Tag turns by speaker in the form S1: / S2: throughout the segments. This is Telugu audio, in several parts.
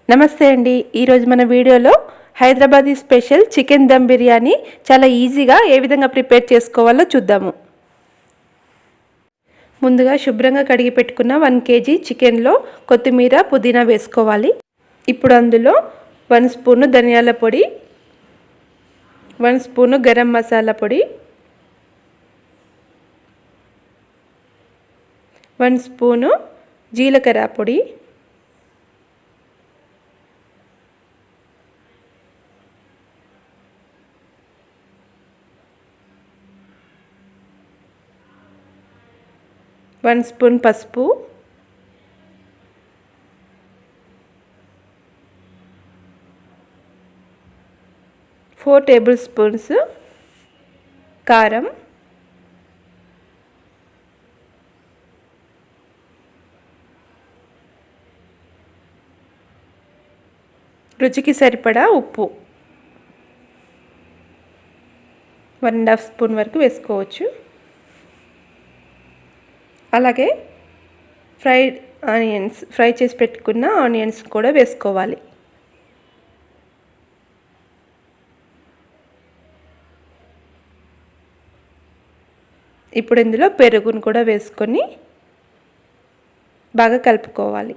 S1: నమస్తే అండి. ఈరోజు మన వీడియోలో హైదరాబాదీ స్పెషల్ చికెన్ దమ్ బిర్యానీ చాలా ఈజీగా ఏ విధంగా ప్రిపేర్ చేసుకోవాలో చూద్దాము. ముందుగా శుభ్రంగా కడిగి పెట్టుకున్న 1 kg చికెన్లో కొత్తిమీర పుదీనా వేసుకోవాలి. ఇప్పుడు అందులో 1 స్పూను ధనియాల పొడి, 1 స్పూను గరం మసాలా పొడి, 1 స్పూను జీలకర్ర పొడి, 1 స్పూన్ పసుపు, 4 టేబుల్ స్పూన్స్ కారం, రుచికి సరిపడా ఉప్పు 1.5 స్పూన్ వరకు వేసుకోవచ్చు. అలాగే ఫ్రై చేసి పెట్టుకున్న ఆనియన్స్ కూడా వేసుకోవాలి. ఇప్పుడు ఇందులో పెరుగును కూడా వేసుకొని బాగా కలుపుకోవాలి.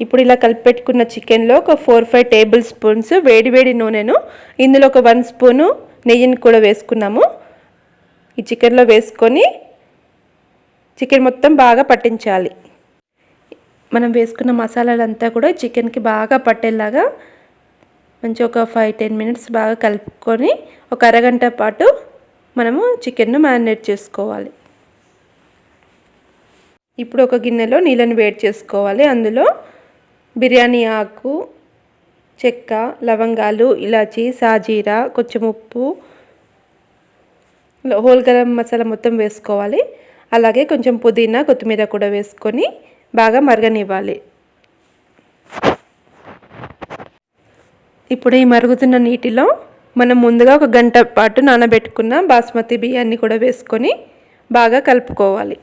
S1: ఇప్పుడు ఇలా కలిపి పెట్టుకున్న చికెన్లో ఒక 4-5 టేబుల్ స్పూన్స్ వేడి నూనెను, ఇందులో ఒక 1 స్పూను నెయ్యిని కూడా వేసుకున్నాము. ఈ చికెన్లో వేసుకొని చికెన్ మొత్తం బాగా పట్టించాలి. మనం వేసుకున్న మసాలాలంతా కూడా చికెన్కి బాగా పట్టేలాగా మంచి ఒక 5-10 మినిట్స్ బాగా కలుపుకొని ఒక అరగంట పాటు మనము చికెన్ను మ్యారినేట్ చేసుకోవాలి. ఇప్పుడు ఒక గిన్నెలో నీళ్ళని వేడి చేసుకోవాలి. అందులో బిర్యానీ ఆకు, చెక్క, లవంగాలు, ఇలాచీ, సాజీరా, కొంచెం ఉప్పు, హోల్ గరం మసాలా మొత్తం వేసుకోవాలి. అలాగే కొంచెం పుదీనా, కొత్తిమీర కూడా వేసుకొని బాగా మరగనివ్వాలి. ఇప్పుడు ఈ మరుగుతున్న నీటిలో మనం ముందుగా ఒక గంట పాటు నానబెట్టుకున్న బాస్మతి బియ్యాన్ని కూడా వేసుకొని బాగా కలుపుకోవాలి.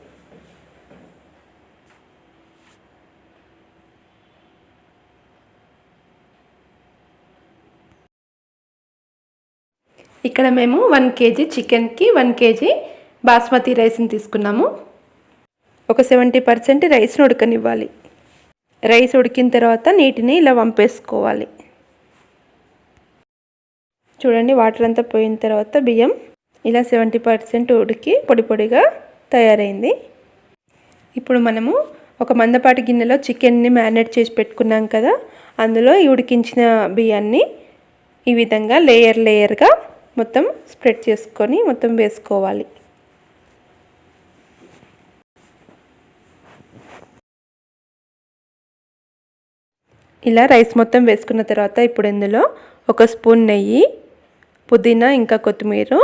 S1: ఇక్కడ మేము 1 kg చికెన్కి 1 kg బాస్మతి రైస్ని తీసుకున్నాము. ఒక 70% రైస్ని ఉడకనివ్వాలి. రైస్ ఉడికిన తర్వాత నీటిని ఇలా వంపేసుకోవాలి. చూడండి, వాటర్ అంతా పోయిన తర్వాత బియ్యం ఇలా 70% ఉడికి పొడి పొడిగా తయారైంది. ఇప్పుడు మనము ఒక మందపాటి గిన్నెలో చికెన్ని మ్యారినేట్ చేసి పెట్టుకున్నాం కదా, అందులో ఈ ఉడికించిన బియ్యాన్ని ఈ విధంగా లేయర్గా మొత్తం స్ప్రెడ్ చేసుకొని మొత్తం వేసుకోవాలి. ఇలా రైస్ మొత్తం వేసుకున్న తర్వాత ఇప్పుడు ఇందులో 1 స్పూన్ నెయ్యి, పుదీనా ఇంకా కొత్తిమీర,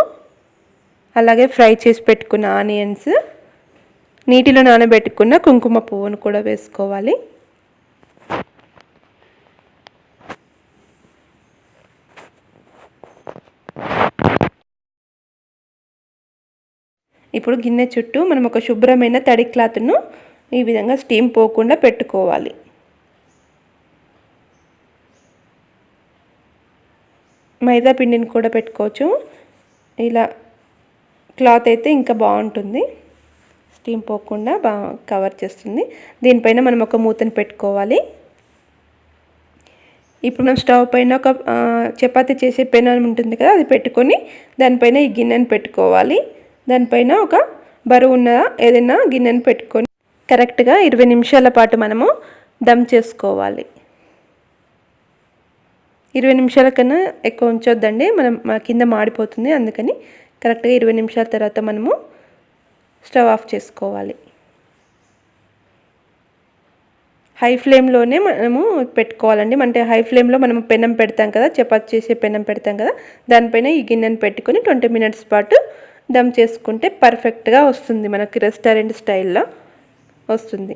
S1: అలాగే ఫ్రై చేసి పెట్టుకున్న ఆనియన్స్, నీటిలో నానబెట్టుకున్న కుంకుమ పువ్వును కూడా వేసుకోవాలి. ఇప్పుడు గిన్నె చుట్టూ మనం ఒక శుభ్రమైన తడి క్లాత్ను ఈ విధంగా స్టీమ్ పోకుండా పెట్టుకోవాలి. మైదా పిండిని కూడా పెట్టుకోవచ్చు. ఇలా క్లాత్ అయితే ఇంకా బాగుంటుంది, స్టీమ్ పోకుండా బాగా కవర్ చేస్తుంది. దీనిపైన మనం ఒక మూతను పెట్టుకోవాలి. ఇప్పుడు మనం స్టవ్ పైన ఒక చపాతీ చేసే పెనం ఉంటుంది కదా, అది పెట్టుకొని దానిపైన ఈ గిన్నెను పెట్టుకోవాలి. దానిపైన ఒక బరువు ఉన్న ఏదైనా గిన్నెను పెట్టుకొని కరెక్ట్గా 20 నిమిషాల పాటు మనము దమ్ చేసుకోవాలి. 20 నిమిషాల కన్నా ఎక్కువ ఉంచొద్దండి, మన కింద మాడిపోతుంది. అందుకని కరెక్ట్గా 20 నిమిషాల తర్వాత మనము స్టవ్ ఆఫ్ చేసుకోవాలి. హై ఫ్లేమ్లోనే మనము పెట్టుకోవాలండి. అంటే హై ఫ్లేమ్లో మనం పెనం పెడతాం కదా, చపాతీ చేసే పెనం పెడతాం కదా, దానిపైన ఈ గిన్నెను పెట్టుకొని 20 మినిట్స్ పాటు దమ్ చేసుకుంటే పర్ఫెక్ట్గా వస్తుంది, మనకి రెస్టారెంట్ స్టైల్లో వస్తుంది.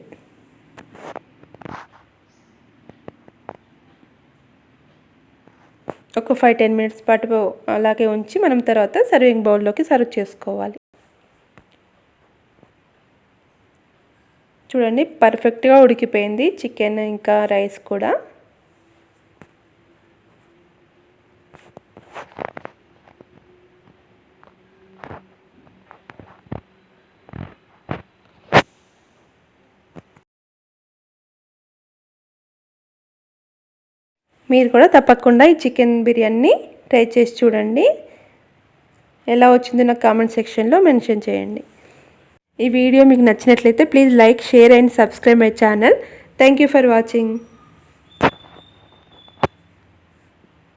S1: ఒక 5-10 మినిట్స్ పాటు అలాగే ఉంచి మనం తర్వాత సర్వింగ్ బౌల్లోకి సర్వ్ చేసుకోవాలి. చూడండి పర్ఫెక్ట్గా ఉడికిపోయింది చికెన్ ఇంకా రైస్ కూడా. మీరు కూడా తప్పకుండా ఈ చికెన్ బిర్యానీ ట్రై చేసి చూడండి. ఎలా వచ్చిందో నాకు కామెంట్ సెక్షన్లో మెన్షన్ చేయండి. ఈ వీడియో మీకు నచ్చినట్లయితే please like, share and subscribe my channel. Thank you for watching.